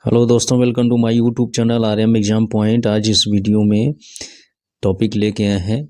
Hello दोस्तों, welcome to my YouTube channel RM exam point. आज इस वीडियो में टॉपिक लेके आए हैं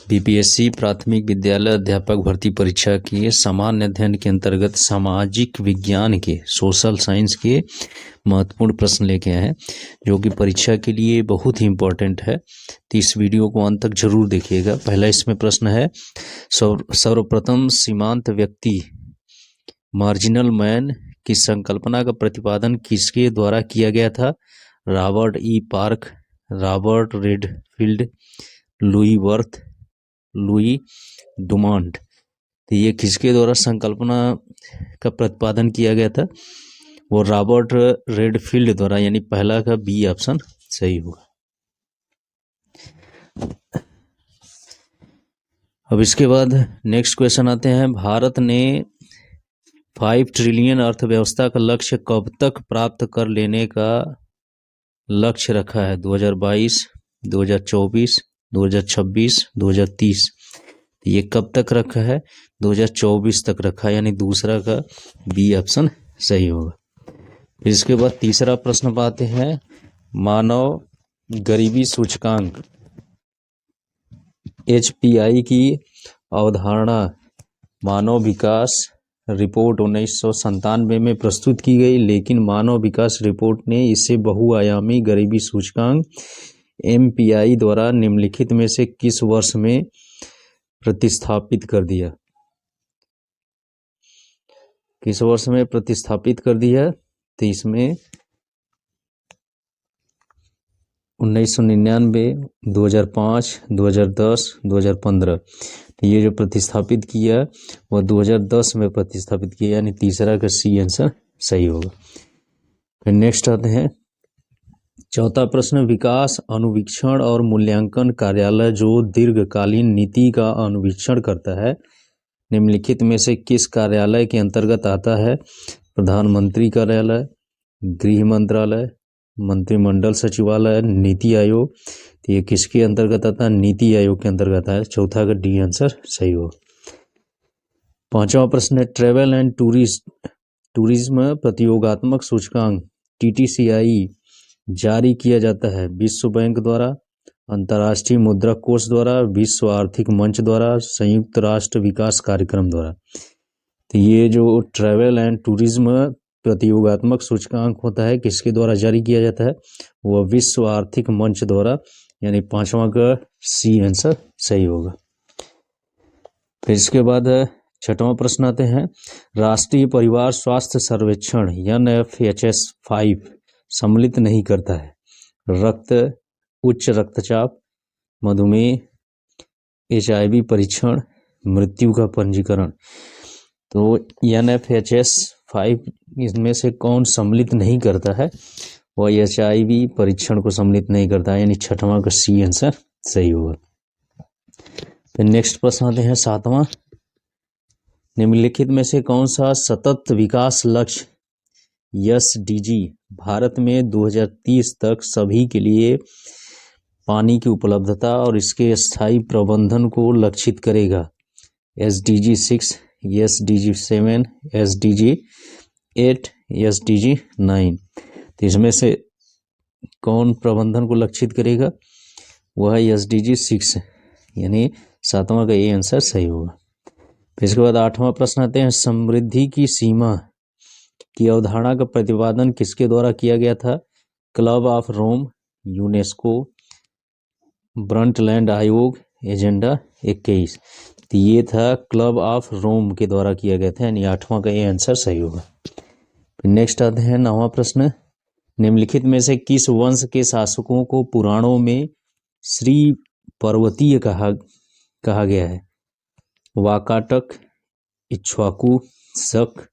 बीपीएससी प्राथमिक विद्यालय अध्यापक भर्ती परीक्षा के सामान्य अध्ययन के अंतर्गत सामाजिक विज्ञान के सोशल साइंस के महत्वपूर्ण प्रश्न लेके आए हैं, जो कि परीक्षा के लिए बहुत ही इम्पोर्टेंट है। तो इस वीडियो को अंत तक जरूर देखिएगा। पहला इसमें प्रश्न है, सर्वप्रथम सीमांत व्यक्ति मार्जिनल मैन की संकल्पना का प्रतिपादन किसके द्वारा किया गया था? Robert E Park, Robert Redfield, Louis Wirth, Louis Dumont. तो ये किसके द्वारा संकल्पना का प्रतिपादन किया गया था? वो रॉबर्ट रेडफील्ड द्वारा, यानी पहला का बी ऑप्शन सही होगा। अब इसके बाद नेक्स्ट क्वेश्चन आते हैं, भारत ने 5 ट्रिलियन अर्थव्यवस्था का लक्ष्य कब तक प्राप्त कर लेने का लक्ष्य रखा है? 2022, 2024, 2026, 2030। ये कब तक रखा है? 2024 तक रखा है, यानी दूसरा का बी ऑप्शन सही होगा। फिर इसके बाद तीसरा प्रश्न पाते हैं, मानव गरीबी सूचकांक HPI की अवधारणा मानव विकास रिपोर्ट 1997 में प्रस्तुत की गई, लेकिन मानव विकास रिपोर्ट ने इसे बहुआयामी गरीबी सूचकांक MPI द्वारा निम्नलिखित में से किस वर्ष में प्रतिस्थापित कर दिया? किस वर्ष में प्रतिस्थापित कर दिया? तो इसमें 1999, 2005, 2010, 2015। तो ये जो प्रतिस्थापित किया वह 2010 में प्रतिस्थापित किया, यानी तीसरा का सी आंसर सही होगा। फिर नेक्स्ट आते हैं, चौथा प्रश्न, विकास अनुवीक्षण और मूल्यांकन कार्यालय जो दीर्घकालीन नीति का अनुवीक्षण करता है, निम्नलिखित में से किस कार्यालय के अंतर्गत आता है? प्रधानमंत्री कार्यालय, गृह मंत्रालय, मंत्रिमंडल सचिवालय, नीति आयोग। तो ये किसके अंतर्गत आता है? नीति आयोग के अंतर्गत है। चौथा का डी आंसर सही हो। पांचवा प्रश्न है, ट्रेवल एंड टूरिज्म प्रतियोगात्मक सूचकांक TTCI जारी किया जाता है विश्व बैंक द्वारा, अंतर्राष्ट्रीय मुद्रा कोष द्वारा, विश्व आर्थिक मंच द्वारा, संयुक्त राष्ट्र विकास कार्यक्रम द्वारा। तो ये जो ट्रेवल एंड टूरिज्म प्रतियोगात्मक सूचकांक होता है, किसके द्वारा जारी किया जाता है? वह विश्व आर्थिक मंच द्वारा, यानी पांचवा का सी आंसर सही होगा। फिर इसके बाद छठवां प्रश्न आते हैं, राष्ट्रीय परिवार स्वास्थ्य सर्वेक्षण NFHS 5 सम्मिलित नहीं करता है उच्च रक्तचाप, मधुमेह, HIV परीक्षण, मृत्यु का पंजीकरण। तो NFHS 5 इसमें से कौन सम्मिलित नहीं करता है? वह HIV परीक्षण को सम्मिलित नहीं करता है, यानी छठवां का सी आंसर सही होगा। फिर नेक्स्ट प्रश्न आते हैं, सातवां, निम्नलिखित में से कौन सा सतत विकास लक्ष्य SDG भारत में 2030 तक सभी के लिए पानी की उपलब्धता और इसके स्थायी प्रबंधन को लक्षित करेगा? SDG 6, SDG 7, SDG 8, SDG 9। तो इसमें से कौन प्रबंधन को लक्षित करेगा? वह है SDG 6, यानी सातवां का ये आंसर सही होगा। फिर इसके बाद आठवां प्रश्न आते हैं, समृद्धि की सीमा की अवधारणा का प्रतिपादन किसके द्वारा किया गया था? Club of Rome, UNESCO, Brundtland आयोग, एजेंडा 21। तो ये था क्लब ऑफ रोम के द्वारा किया गया था, यानी आठवां का ये आंसर सही होगा। फिर नेक्स्ट आते हैं नौवां प्रश्न, निम्नलिखित में से किस वंश के शासकों को पुराणों में श्री पर्वतीय कहा गया है? वाकाटक, इक्ष्वाकु, शक,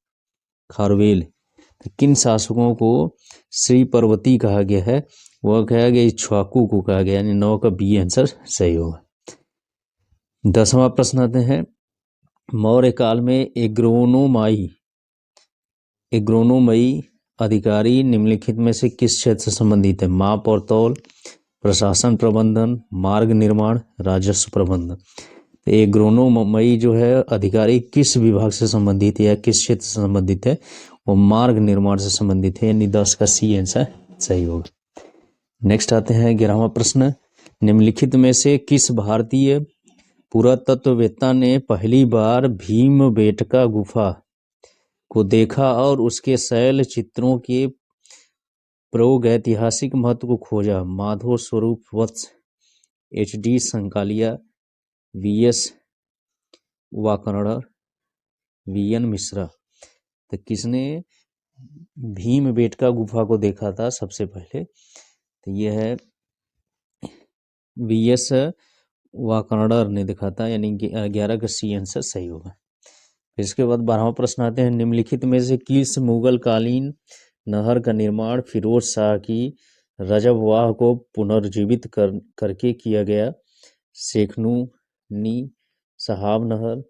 खारवेल। तो किन शासकों को श्री पर्वती कहा गया है? वह कहा गया इक्ष्वाकु को कहा गया, यानी 9 का बी आंसर सही होगा। 10वां प्रश्न आते हैं, मौर्य काल में एग्रोनोमई अधिकारी निम्नलिखित में से किस क्षेत्र से संबंधित है? माप और तौल, प्रशासन प्रबंधन, मार्ग निर्माण, राजस्व प्रबंधन। तो एग्रोनोमई जो है अधिकारी किस विभाग से संबंधित है या किस क्षेत्र से संबंधित है? वो मार्ग निर्माण से संबंधित है, यानी 10 का सी आंसर सही होगा। नेक्स्ट आते हैं 11वां प्रश्न, निम्नलिखित में से किस भारतीय पुरातत्ववेत्ता ने पहली बार भीमबेटका गुफा को देखा और उसके शैल चित्रों के प्रागैतिहासिक महत्व को खोजा? माधव स्वरूप वत्स, HD. Sankalia, VS. वाकणर, VN. Mishra. तो किसने भीमबेटका गुफा को देखा था सबसे पहले? तो यह है वी.एस. वाकणर ने देखा था, यानी 11 का सी आंसर सही होगा। इसके बाद 12वां प्रश्न आते हैं, निम्नलिखित में से किस मुगल कालीन नहर का निर्माण फिरोज शाह की रजबवाह को पुनर्जीवित करके किया गया? शेखनूनी, सहाब नहर,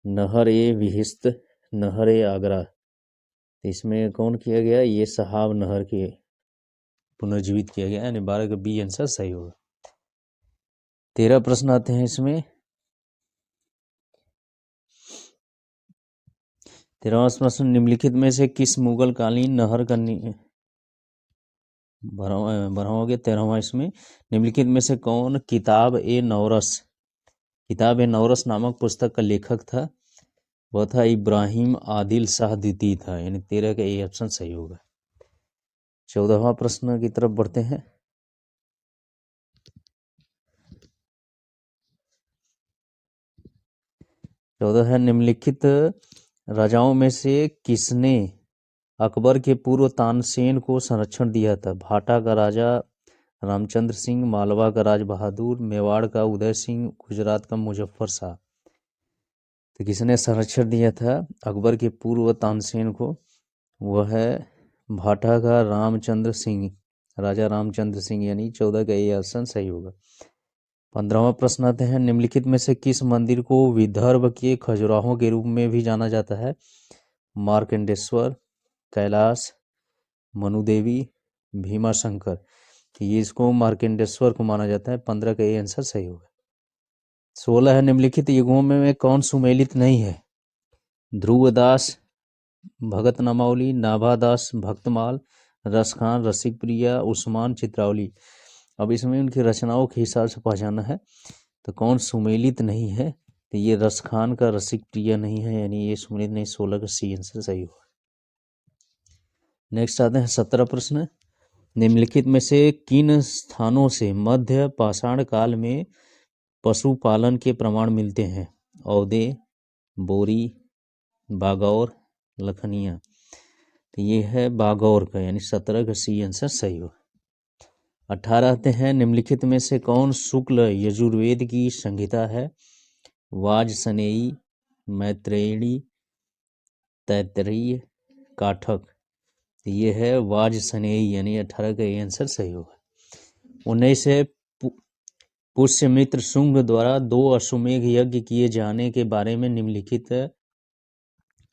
नहर-ए-बिहिश्त, नहर-ए-आगरा। तो इसमें कौन किया गया? ये सहाब नहर के पुनर्जीवित किया गया, यानी 12 का बी आंसर सही होगा। 13 प्रश्न आते हैं इसमें। 13वां प्रश्न, निम्नलिखित में से किस मुगल कालीन नहर का 12वां हो गया। 13वां इसमें, निम्नलिखित में से कौन किताब-ए-नौरस नामक पुस्तक का लेखक था? वह था इब्राहिम आदिल शाह द्वितीय था, यानी 13 का ए ऑप्शन सही होगा। 14वां प्रश्न की तरफ बढ़ते हैं। चौदह है, निम्नलिखित राजाओं में से किसने अकबर के पूर्व तानसेन को संरक्षण दिया था? भाटा का राजा रामचंद्र सिंह, मालवा का राज बहादुर, मेवाड़ का उदय सिंह, गुजरात का मुजफ्फर शाह। तो किसने संरक्षण दिया था अकबर के पूर्व तानसेन को? वह है भाटा का रामचंद्र सिंह, राजा रामचंद्र सिंह, यानी 14 का ये ऑप्शन सही होगा। 15वां प्रश्न आते हैं, निम्नलिखित में से किस मंदिर को विदर्भ के खजुराहों के रूप में भी जाना जाता है? मार्कंडेश्वर, कैलाश, मनुदेवी, भीमाशंकर। तो ये इसको मार्कंडेश्वर को माना जाता है, 15 का ये आंसर सही होगा। 16 है, निम्नलिखित युगों में कौन सुमेलित नहीं है? ध्रुवदास, भगत नामावली, नाभादास, भक्तमाल, रसखान, रसिक प्रिया, उस्मान, चित्रावली। अब इसमें उनकी रचनाओं के हिसाब से पहचाना है, तो कौन सुमेलित नहीं है? तो ये रसखान का रसिक प्रिया नहीं है, यानी ये सुमेलित नहीं। 16 का सी आंसर सही होगा। नेक्स्ट आते हैं 17 प्रश्न, निम्नलिखित में से किन स्थानों से मध्य पाषाण काल में पशुपालन के प्रमाण मिलते हैं? औदे, बोरी, बागौर, लखनिया। तो ये है बागौर का, यानी 17 का सी आंसर सही होगा। 18 आते हैं, निम्नलिखित में से कौन शुक्ल यजुर्वेद की संहिता है? वाजसनेयी, मैत्रेयी, तैत्तिरीय, काठक। तो ये है वाजसनेयी, यानी 18 का ये आंसर सही होगा। 19 है, पुष्यमित्र शुंग द्वारा 2 अश्वमेध यज्ञ किए जाने के बारे में निम्नलिखित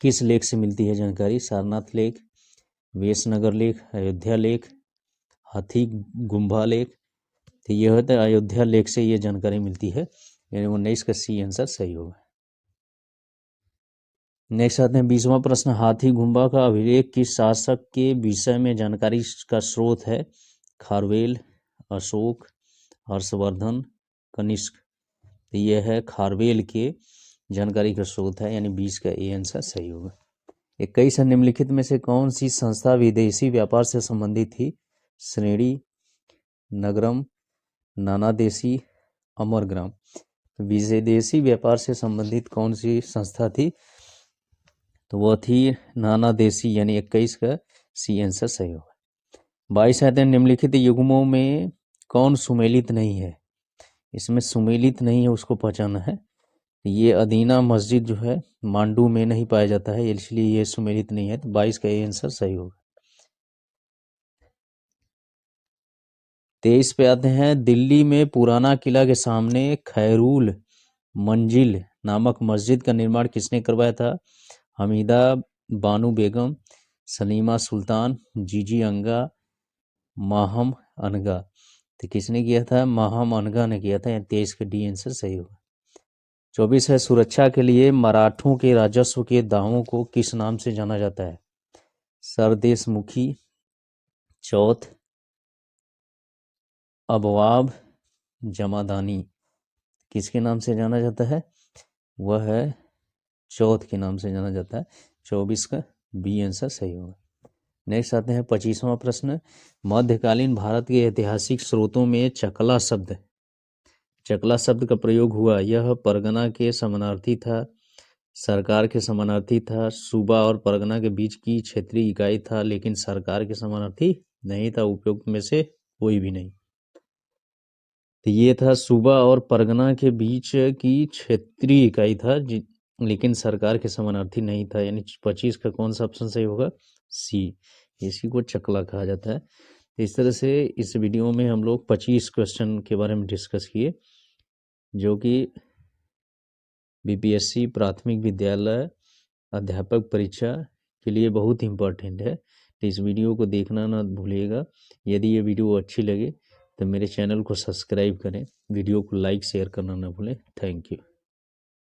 किस लेख से मिलती है जानकारी? सारनाथ लेख, वेशनगर लेख, अयोध्या लेख, हाथी गुम्बा लेख। तो यह होता है अयोध्या लेख से ये जानकारी मिलती है, यानी 19 का सी आंसर सही होगा। नेक्स्ट आते हैं 20वां प्रश्न, हाथी गुम्बा का अभिलेख किस शासक के विषय में जानकारी का स्रोत है? खारवेल, अशोक, हर्षवर्धन, कनिष्क। तो यह है खारवेल के जानकारी का स्रोत है, यानी 20 का ए आंसर सही होगा। 21 निम्नलिखित में से कौन सी संस्था विदेशी व्यापार से संबंधित थी? श्रेणी, नगरम, नानादेशी, अमरग्राम। विदेशी व्यापार से संबंधित कौन सी संस्था थी? तो वह थी नानादेशी, यानी 21 का सी आंसर सही होगा। 22 आते हैं, निम्नलिखित युग्मों में कौन सुमेलित नहीं है? इसमें सुमेलित नहीं है, उसको पहचाना है। ये अदीना मस्जिद जो है मांडू में नहीं पाया जाता है, इसलिए ये सुमेलित नहीं है, तो 22 का ये आंसर सही होगा। 23 पे आते हैं, दिल्ली में पुराना किला के सामने खैरूल मंजिल नामक मस्जिद का निर्माण किसने करवाया था? हमीदा बानू बेगम, सलीमा सुल्तान, जीजी अंगा, माहम अनगा। तो किसने किया था? माहम अनगा ने किया था, 23 का डी आंसर सही होगा। 24 है, सुरक्षा के लिए मराठों के राजस्व के दावों को किस नाम से जाना जाता है? सरदेशमुखी। चौथ अबवाब जमादानी किसके नाम से जाना जाता है? वह है चौथ के नाम से जाना जाता है। 24 का बी आंसर सही होगा। नेक्स्ट आते हैं 25वां प्रश्न। मध्यकालीन भारत के ऐतिहासिक स्रोतों में चकला शब्द का प्रयोग हुआ। यह परगना के समानार्थी था, सरकार के समानार्थी था, सूबा और परगना के बीच की क्षेत्रीय इकाई था, लेकिन सरकार के समानार्थी नहीं था। उपयुक्त में से कोई भी नहीं। तो ये था सूबा और परगना के बीच की क्षेत्रीय इकाई था, लेकिन सरकार के समानार्थी नहीं था। यानी 25 का कौन सा ऑप्शन सही होगा? सी। इसी को चकला कहा जाता है। तो इस तरह से इस वीडियो में हम लोग 25 क्वेश्चन के बारे में डिस्कस किए, जो कि बीपीएससी प्राथमिक विद्यालय अध्यापक परीक्षा के लिए बहुत इंपॉर्टेंट है। तो इस वीडियो को देखना ना भूलिएगा। यदि ये वीडियो अच्छी लगे तो मेरे चैनल को सब्सक्राइब करें, वीडियो को लाइक शेयर करना ना भूलें। Thank you.